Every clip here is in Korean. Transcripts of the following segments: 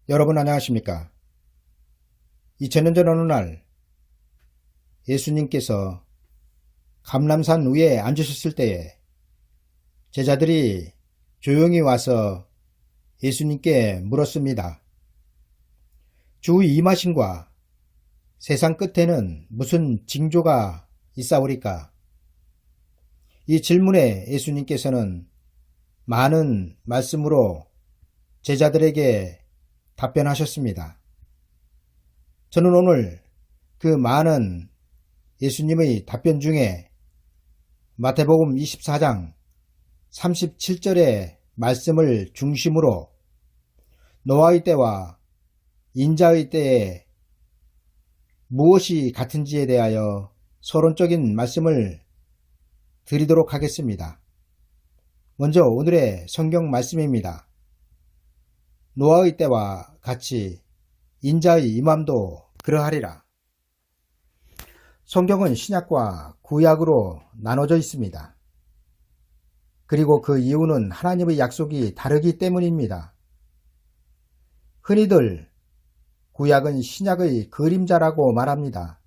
여러분 안녕하십니까? 2000년 전 어느 날 예수님께서 감람산 위에 앉으셨을 때에 제자들이 조용히 와서 예수님께 물었습니다. 주 임하심과 세상 끝에는 무슨 징조가 있사오리까? 이 질문에 예수님께서는 많은 말씀으로 제자들에게 답변하셨습니다. 저는 오늘 그 많은 예수님의 답변 중에 마태복음 24장 37절의 말씀을 중심으로 노아의 때와 인자의 때에 무엇이 같은지에 대하여 서론적인 말씀을 드리도록 하겠습니다. 먼저 오늘의 성경 말씀입니다. 노아의 때와 같이 인자의 임함도 그러하리라. 성경은 신약과 구약으로 나눠져 있습니다. 그리고 그 이유는 하나님의 약속이 다르기 때문입니다. 흔히들 구약은 신약의 그림자라고 말합니다.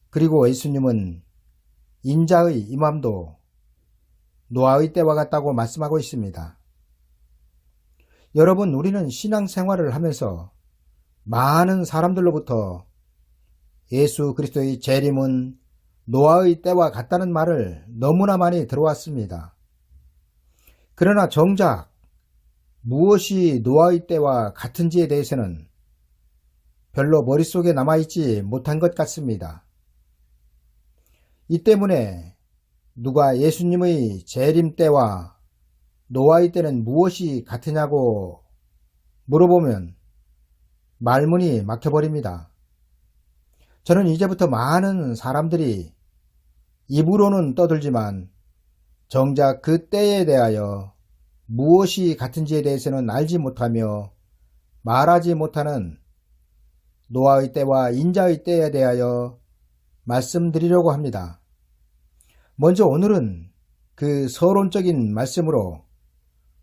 그리고 예수님은 인자의 임함도 노아의 때와 같다고 말씀하고 있습니다. 여러분, 우리는 신앙생활을 하면서 많은 사람들로부터 예수 그리스도의 재림은 노아의 때와 같다는 말을 너무나 많이 들어왔습니다. 그러나 정작 무엇이 노아의 때와 같은지에 대해서는 별로 머릿속에 남아있지 못한 것 같습니다. 이 때문에 누가 예수님의 재림 때와 노아의 때는 무엇이 같으냐고 물어보면 말문이 막혀버립니다. 저는 이제부터 많은 사람들이 입으로는 떠들지만 정작 그 때에 대하여 무엇이 같은지에 대해서는 알지 못하며 말하지 못하는 노아의 때와 인자의 때에 대하여 말씀드리려고 합니다. 먼저 오늘은 그 서론적인 말씀으로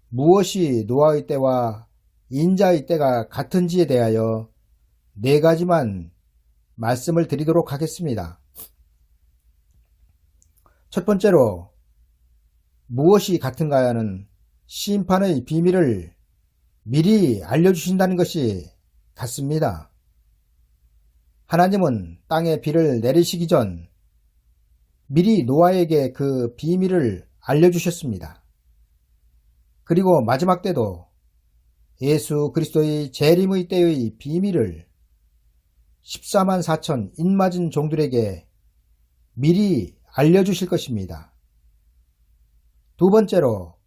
무엇이 노아의 때와 인자의 때가 같은지에 대하여 4가지만 말씀을 드리도록 하겠습니다. 첫 번째로 무엇이 같은가는 심판의 비밀을 미리 알려주신다는 것이 같습니다. 하나님은 땅에 비를 내리시기 전 미리 노아에게 그 비밀을 알려주셨습니다. 그리고 마지막 때도 예수 그리스도의 재림의 때의 비밀을 14만 4천 인맞은 종들에게 미리 알려주실 것입니다. 두 번째로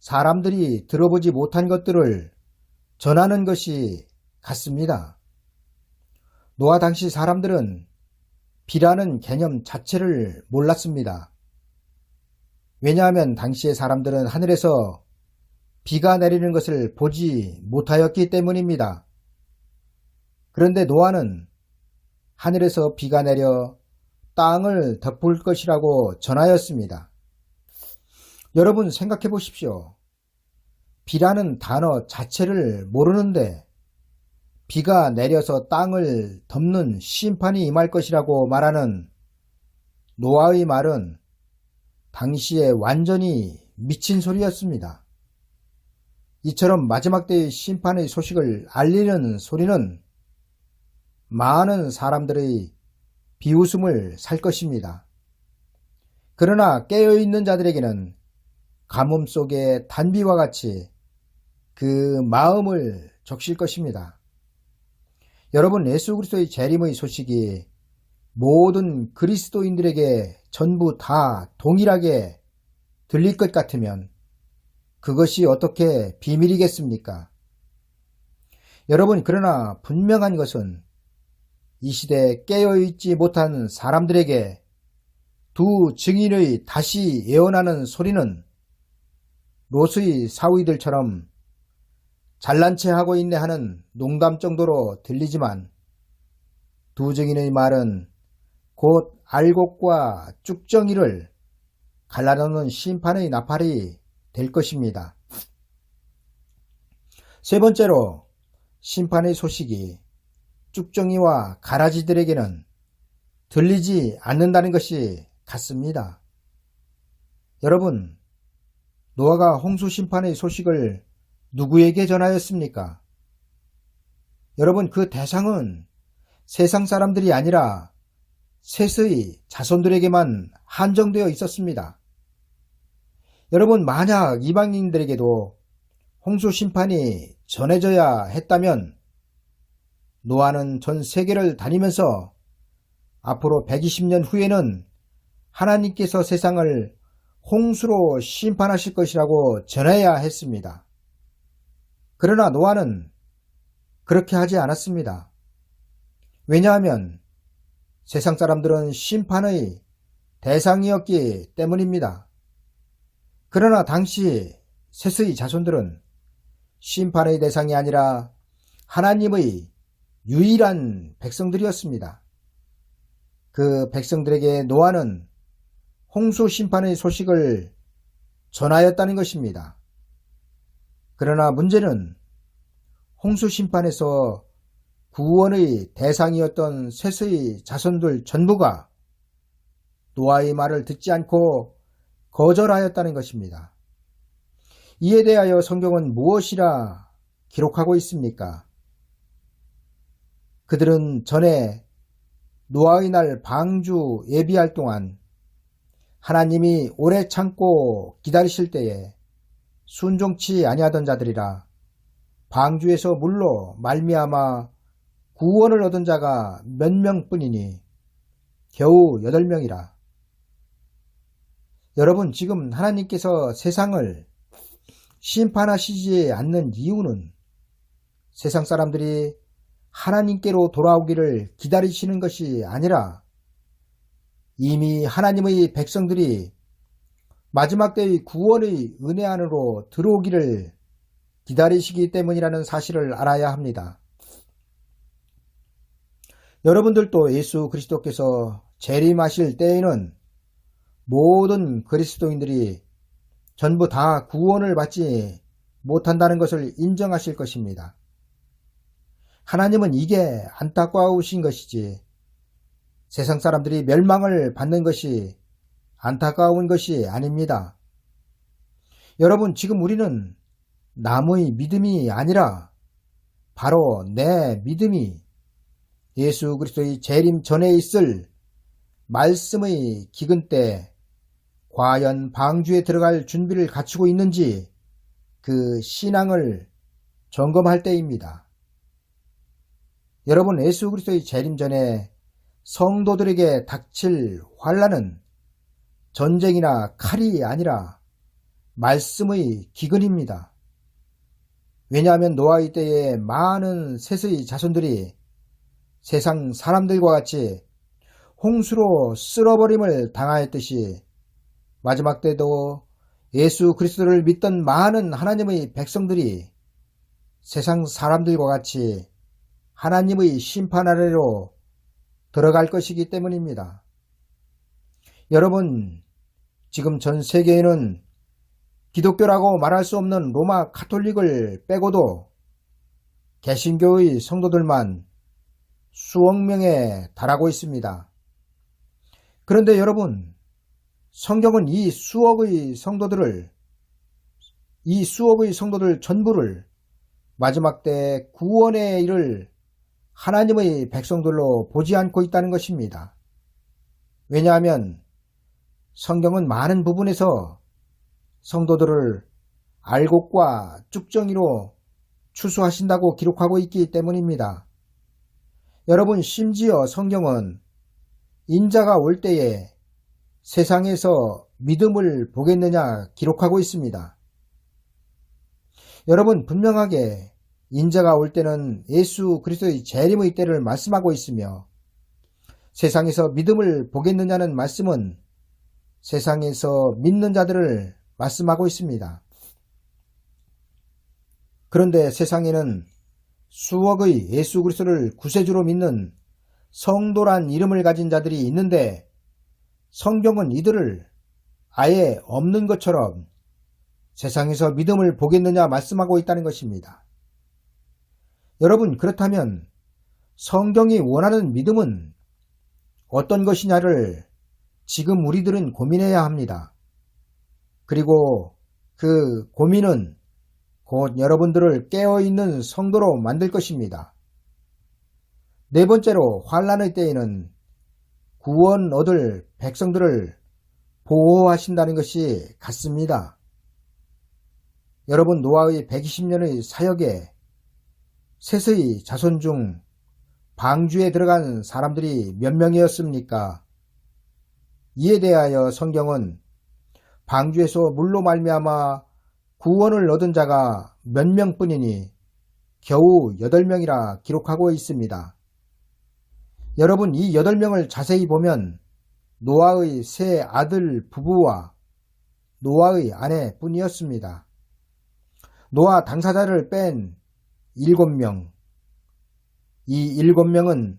사람들이 들어보지 못한 것들을 전하는 것이 같습니다. 노아 당시 사람들은 비라는 개념 자체를 몰랐습니다. 왜냐하면 당시의 사람들은 하늘에서 비가 내리는 것을 보지 못하였기 때문입니다. 그런데 노아는 하늘에서 비가 내려 땅을 덮을 것이라고 전하였습니다. 여러분 생각해 보십시오. 비라는 단어 자체를 모르는데 비가 내려서 땅을 덮는 심판이 임할 것이라고 말하는 노아의 말은 당시에 완전히 미친 소리였습니다. 이처럼 마지막 때의 심판의 소식을 알리는 소리는 많은 사람들의 비웃음을 살 것입니다. 그러나 깨어있는 자들에게는 가뭄 속의 단비와 같이 그 마음을 적실 것입니다. 여러분, 예수 그리스도의 재림의 소식이 모든 그리스도인들에게 전부 다 동일하게 들릴 것 같으면 그것이 어떻게 비밀이겠습니까? 여러분, 그러나 분명한 것은 이 시대에 깨어있지 못한 사람들에게 두 증인의 다시 예언하는 소리는 롯의 사위들처럼 잘난 체 하고 있네 하는 농담 정도로 들리지만 두 증인의 말은 곧 알곡과 쭉정이를 갈라놓는 심판의 나팔이 될 것입니다. 세 번째로 심판의 소식이 쭉정이와 가라지들에게는 들리지 않는다는 것이 같습니다. 여러분, 노아가 홍수 심판의 소식을 누구에게 전하였습니까? 여러분, 그 대상은 세상 사람들이 아니라 셋의 자손들에게만 한정되어 있었습니다. 여러분, 만약 이방인들에게도 홍수 심판이 전해져야 했다면 노아는 전 세계를 다니면서 앞으로 120년 후에는 하나님께서 세상을 홍수로 심판하실 것이라고 전해야 했습니다. 그러나 노아는 그렇게 하지 않았습니다. 왜냐하면 세상 사람들은 심판의 대상이었기 때문입니다. 그러나 당시 셋의 자손들은 심판의 대상이 아니라 하나님의 유일한 백성들이었습니다. 그 백성들에게 노아는 홍수 심판의 소식을 전하였다는 것입니다. 그러나 문제는 홍수 심판에서 구원의 대상이었던 셋의 자손들 전부가 노아의 말을 듣지 않고 거절하였다는 것입니다. 이에 대하여 성경은 무엇이라 기록하고 있습니까? 그들은 전에 노아의 날 방주 예비할 동안 하나님이 오래 참고 기다리실 때에 순종치 아니하던 자들이라 방주에서 물로 말미암아 구원을 얻은 자가 몇 명뿐이니 겨우 8명이라. 여러분, 지금 하나님께서 세상을 심판하시지 않는 이유는 세상 사람들이 하나님께로 돌아오기를 기다리시는 것이 아니라 이미 하나님의 백성들이 마지막 때의 구원의 은혜 안으로 들어오기를 기다리시기 때문이라는 사실을 알아야 합니다. 여러분들도 예수 그리스도께서 재림하실 때에는 모든 그리스도인들이 전부 다 구원을 받지 못한다는 것을 인정하실 것입니다. 하나님은 이게 안타까우신 것이지 세상 사람들이 멸망을 받는 것이 안타까운 것이 아닙니다. 여러분, 지금 우리는 남의 믿음이 아니라 바로 내 믿음이 예수 그리스도의 재림 전에 있을 말씀의 기근 때 과연 방주에 들어갈 준비를 갖추고 있는지 그 신앙을 점검할 때입니다. 여러분, 예수 그리스도의 재림 전에 성도들에게 닥칠 환난은 전쟁이나 칼이 아니라 말씀의 기근입니다. 왜냐하면 노아의 때에 많은 셋의 자손들이 세상 사람들과 같이 홍수로 쓸어버림을 당하였듯이 마지막 때도 예수 그리스도를 믿던 많은 하나님의 백성들이 세상 사람들과 같이 하나님의 심판 아래로 들어갈 것이기 때문입니다. 여러분, 지금 전 세계에는 기독교라고 말할 수 없는 로마 가톨릭을 빼고도 개신교의 성도들만 수억 명에 달하고 있습니다. 그런데 여러분, 성경은 이 수억의 성도들 전부를 마지막 때 구원의 일을 하나님의 백성들로 보지 않고 있다는 것입니다. 왜냐하면 성경은 많은 부분에서 성도들을 알곡과 쭉정이로 추수하신다고 기록하고 있기 때문입니다. 여러분, 심지어 성경은 인자가 올 때에 세상에서 믿음을 보겠느냐 기록하고 있습니다. 여러분, 분명하게 인자가 올 때는 예수 그리스도의 재림의 때를 말씀하고 있으며 세상에서 믿음을 보겠느냐는 말씀은 세상에서 믿는 자들을 말씀하고 있습니다. 그런데 세상에는 수억의 예수 그리스도를 구세주로 믿는 성도란 이름을 가진 자들이 있는데 성경은 이들을 아예 없는 것처럼 세상에서 믿음을 보겠느냐 말씀하고 있다는 것입니다. 여러분, 그렇다면 성경이 원하는 믿음은 어떤 것이냐를 지금 우리들은 고민해야 합니다. 그리고 그 고민은 곧 여러분들을 깨어있는 성도로 만들 것입니다. 네 번째로, 환난의 때에는 구원 얻을 백성들을 보호하신다는 것이 같습니다. 여러분, 노아의 120년의 사역에 셋의 자손 중 방주에 들어간 사람들이 몇 명이었습니까? 이에 대하여 성경은 방주에서 물로 말미암아 구원을 얻은 자가 몇 명뿐이니 겨우 8명이라 기록하고 있습니다. 여러분, 이 8명을 자세히 보면 노아의 세 아들 부부와 노아의 아내뿐이었습니다. 노아 당사자를 뺀 7명, 이 7명은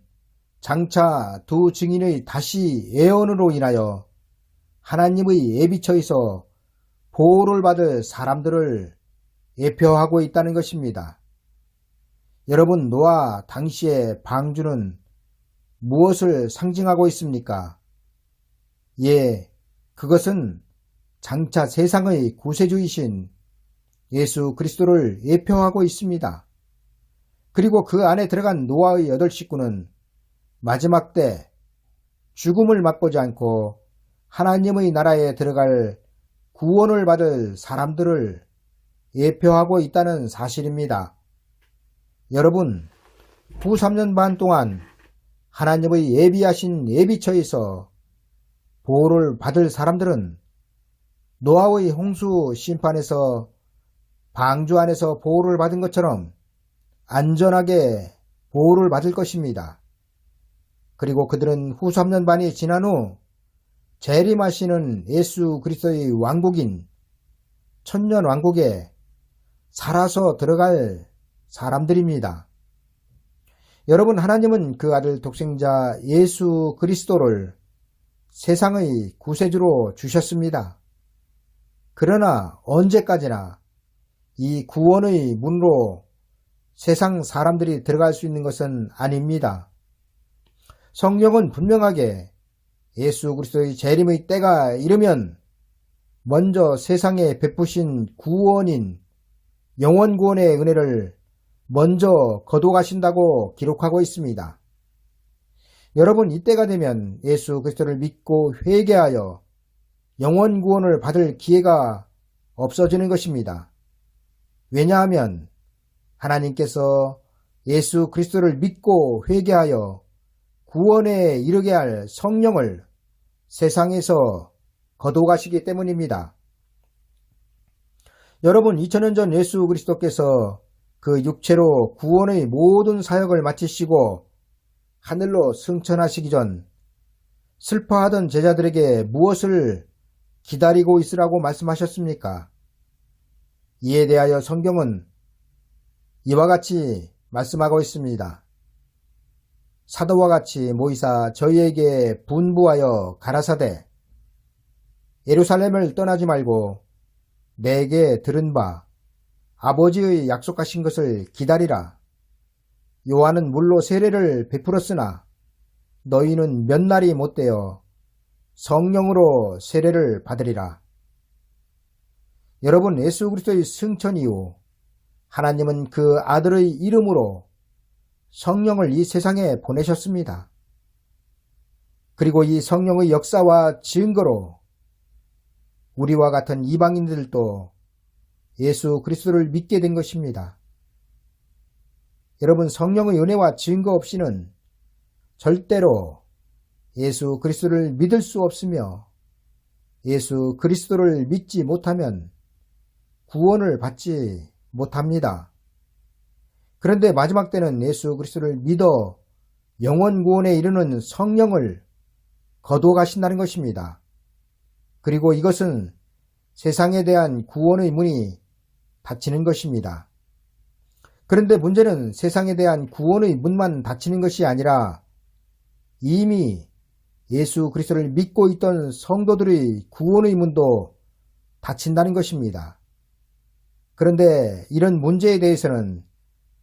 장차 두 증인의 다시 예언으로 인하여 하나님의 예비처에서 보호를 받을 사람들을 예표하고 있다는 것입니다. 여러분, 노아 당시의 방주는 무엇을 상징하고 있습니까? 예, 그것은 장차 세상의 구세주이신 예수 그리스도를 예표하고 있습니다. 그리고 그 안에 들어간 노아의 8식구는 마지막 때 죽음을 맛보지 않고 하나님의 나라에 들어갈 구원을 받을 사람들을 예표하고 있다는 사실입니다. 여러분, 후 3년 반 동안 하나님의 예비하신 예비처에서 보호를 받을 사람들은 노아의 홍수 심판에서 방주 안에서 보호를 받은 것처럼 안전하게 보호를 받을 것입니다. 그리고 그들은 후 3년 반이 지난 후 재림하시는 예수 그리스도의 왕국인 천년 왕국에 살아서 들어갈 사람들입니다. 여러분, 하나님은 그 아들 독생자 예수 그리스도를 세상의 구세주로 주셨습니다. 그러나 언제까지나 이 구원의 문으로 세상 사람들이 들어갈 수 있는 것은 아닙니다. 성경은 분명하게 예수 그리스도의 재림의 때가 이르면 먼저 세상에 베푸신 구원인 영원 구원의 은혜를 먼저 거둬가신다고 기록하고 있습니다. 여러분, 이때가 되면 예수 그리스도를 믿고 회개하여 영원 구원을 받을 기회가 없어지는 것입니다. 왜냐하면 하나님께서 예수 그리스도를 믿고 회개하여 구원에 이르게 할 성령을 세상에서 거둬가시기 때문입니다. 여러분, 2000년 전 예수 그리스도께서 그 육체로 구원의 모든 사역을 마치시고 하늘로 승천하시기 전 슬퍼하던 제자들에게 무엇을 기다리고 있으라고 말씀하셨습니까? 이에 대하여 성경은 이와 같이 말씀하고 있습니다. 사도와 같이 모이사 저희에게 분부하여 가라사대 예루살렘을 떠나지 말고 내게 들은 바 아버지의 약속하신 것을 기다리라. 요한은 물로 세례를 베풀었으나 너희는 몇 날이 못되어 성령으로 세례를 받으리라. 여러분, 예수 그리스도의 승천 이후 하나님은 그 아들의 이름으로 성령을 이 세상에 보내셨습니다. 그리고 이 성령의 역사와 증거로 우리와 같은 이방인들도 예수 그리스도를 믿게 된 것입니다. 여러분, 성령의 은혜와 증거 없이는 절대로 예수 그리스도를 믿을 수 없으며 예수 그리스도를 믿지 못하면 구원을 받지 못합니다. 그런데 마지막 때는 예수 그리스도를 믿어 영원 구원에 이르는 성령을 거둬가신다는 것입니다. 그리고 이것은 세상에 대한 구원의 문이 닫히는 것입니다. 그런데 문제는 세상에 대한 구원의 문만 닫히는 것이 아니라 이미 예수 그리스도를 믿고 있던 성도들의 구원의 문도 닫힌다는 것입니다. 그런데 이런 문제에 대해서는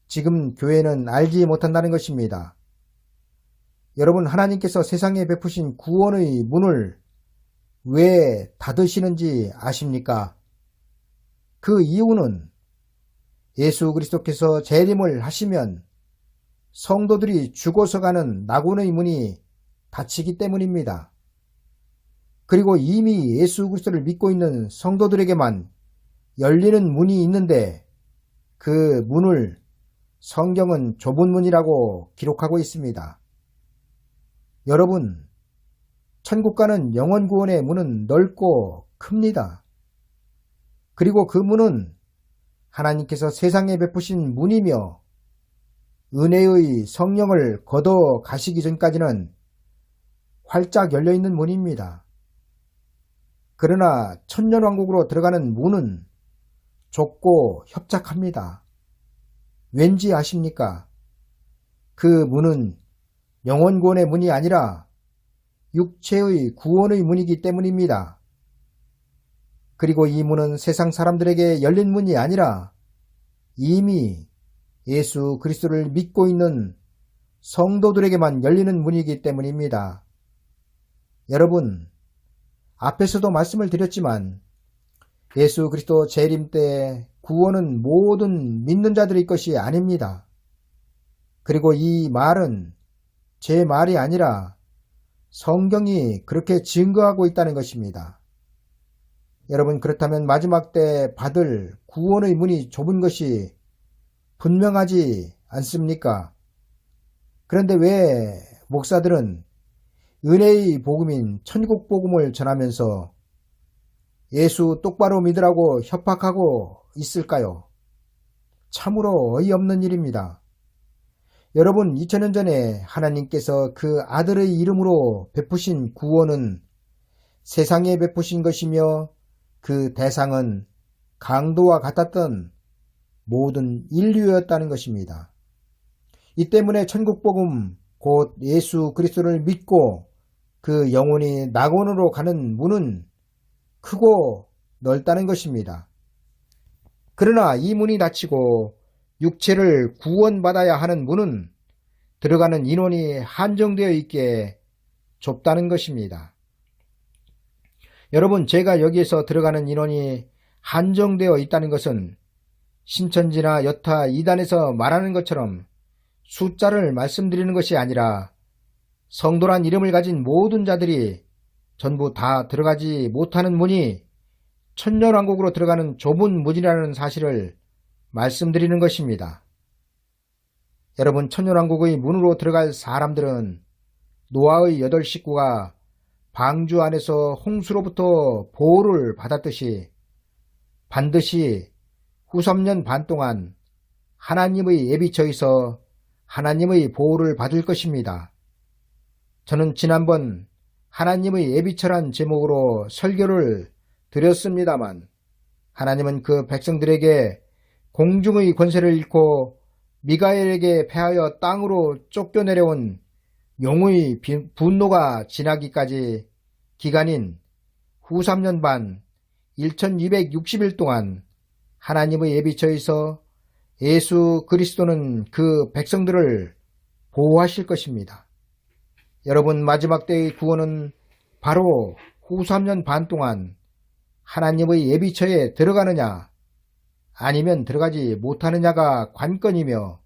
지금 교회는 알지 못한다는 것입니다. 여러분, 하나님께서 세상에 베푸신 구원의 문을 왜 닫으시는지 아십니까? 그 이유는 예수 그리스도께서 재림을 하시면 성도들이 죽어서 가는 낙원의 문이 닫히기 때문입니다. 그리고 이미 예수 그리스도를 믿고 있는 성도들에게만 열리는 문이 있는데 그 문을 성경은 좁은 문이라고 기록하고 있습니다. 여러분, 천국 가는 영원 구원의 문은 넓고 큽니다. 그리고 그 문은 하나님께서 세상에 베푸신 문이며 은혜의 성령을 걷어 가시기 전까지는 활짝 열려있는 문입니다. 그러나 천년왕국으로 들어가는 문은 좁고 협착합니다. 왠지 아십니까? 그 문은 영원 구원의 문이 아니라 육체의 구원의 문이기 때문입니다. 그리고 이 문은 세상 사람들에게 열린 문이 아니라 이미 예수 그리스도를 믿고 있는 성도들에게만 열리는 문이기 때문입니다. 여러분, 앞에서도 말씀을 드렸지만 예수 그리스도 재림 때 구원은 모든 믿는 자들의 것이 아닙니다. 그리고 이 말은 제 말이 아니라 성경이 그렇게 증거하고 있다는 것입니다. 여러분, 그렇다면 마지막 때 받을 구원의 문이 좁은 것이 분명하지 않습니까? 그런데 왜 목사들은 은혜의 복음인 천국 복음을 전하면서 예수 똑바로 믿으라고 협박하고 있을까요? 참으로 어이없는 일입니다. 여러분, 2000년 전에 하나님께서 그 아들의 이름으로 베푸신 구원은 세상에 베푸신 것이며 그 대상은 강도와 같았던 모든 인류였다는 것입니다. 이 때문에 천국복음 곧 예수 그리스도를 믿고 그 영혼이 낙원으로 가는 문은 크고 넓다는 것입니다. 그러나 이 문이 닫히고 육체를 구원받아야 하는 문은 들어가는 인원이 한정되어 있기에 좁다는 것입니다. 여러분, 제가 여기에서 들어가는 인원이 한정되어 있다는 것은 신천지나 여타 이단에서 말하는 것처럼 숫자를 말씀드리는 것이 아니라 성도란 이름을 가진 모든 자들이 전부 다 들어가지 못하는 문이 천년왕국으로 들어가는 좁은 문이라는 사실을 말씀드리는 것입니다. 여러분, 천년왕국의 문으로 들어갈 사람들은 노아의 8 식구가 방주 안에서 홍수로부터 보호를 받았듯이 반드시 후 3년 반 동안 하나님의 예비처에서 하나님의 보호를 받을 것입니다. 저는 지난번 하나님의 예비처란 제목으로 설교를 드렸습니다만 하나님은 그 백성들에게 공중의 권세를 잃고 미가엘에게 패하여 땅으로 쫓겨내려온 용의 분노가 지나기까지 기간인 후 3년 반 1260일 동안 하나님의 예비처에서 예수 그리스도는 그 백성들을 보호하실 것입니다. 여러분, 마지막 때의 구원은 바로 후 3년 반 동안 하나님의 예비처에 들어가느냐 아니면 들어가지 못하느냐가 관건이며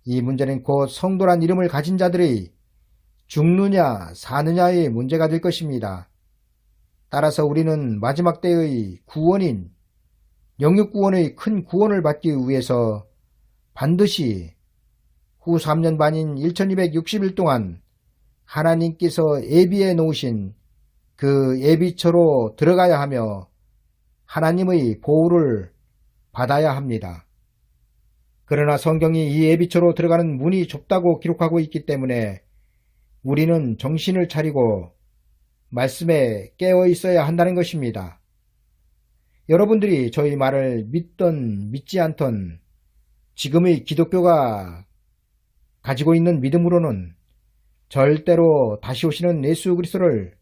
이 문제는 곧 성도란 이름을 가진 자들의 죽느냐 사느냐의 문제가 될 것입니다. 따라서 우리는 마지막 때의 구원인 영육구원의 큰 구원을 받기 위해서 반드시 후 3년 반인 1260일 동안 하나님께서 예비해 놓으신 그 예비처로 들어가야 하며 하나님의 보호를 받아야 합니다. 그러나 성경이 이 예비처로 들어가는 문이 좁다고 기록하고 있기 때문에 우리는 정신을 차리고 말씀에 깨어 있어야 한다는 것입니다. 여러분들이 저희 말을 믿던 믿지 않던 지금의 기독교가 가지고 있는 믿음으로는 절대로 다시 오시는 예수 그리스도를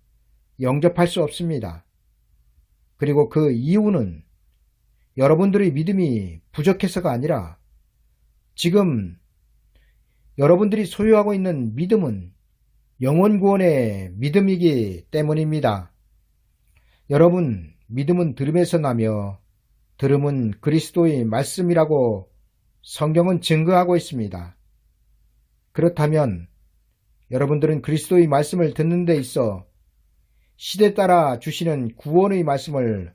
영접할 수 없습니다. 그리고 그 이유는 여러분들의 믿음이 부족해서가 아니라 지금 여러분들이 소유하고 있는 믿음은 영혼 구원의 믿음이기 때문입니다. 여러분, 믿음은 들음에서 나며 들음은 그리스도의 말씀이라고 성경은 증거하고 있습니다. 그렇다면 여러분들은 그리스도의 말씀을 듣는 데 있어 시대 따라 주시는 구원의 말씀을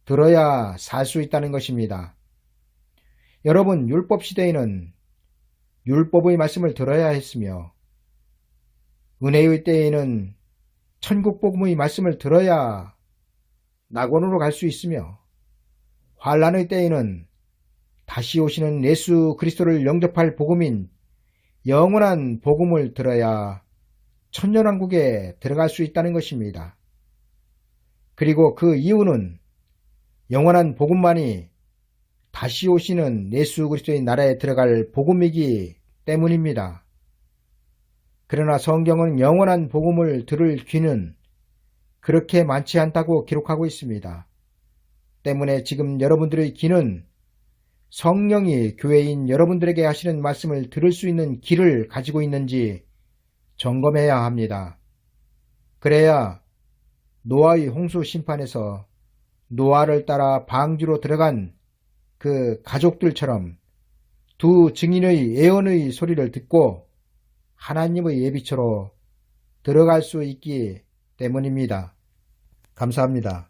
들어야 살 수 있다는 것입니다. 여러분, 율법 시대에는 율법의 말씀을 들어야 했으며 은혜의 때에는 천국 복음의 말씀을 들어야 낙원으로 갈 수 있으며 환난의 때에는 다시 오시는 예수 그리스도를 영접할 복음인 영원한 복음을 들어야 천년왕국에 들어갈 수 있다는 것입니다. 그리고 그 이유는 영원한 복음만이 다시 오시는 예수 그리스도의 나라에 들어갈 복음이기 때문입니다. 그러나 성경은 영원한 복음을 들을 귀는 그렇게 많지 않다고 기록하고 있습니다. 때문에 지금 여러분들의 귀는 성령이 교회인 여러분들에게 하시는 말씀을 들을 수 있는 귀를 가지고 있는지 점검해야 합니다. 그래야 노아의 홍수 심판에서 노아를 따라 방주로 들어간 그 가족들처럼 두 증인의 예언의 소리를 듣고 하나님의 예비처로 들어갈 수 있기 때문입니다. 감사합니다.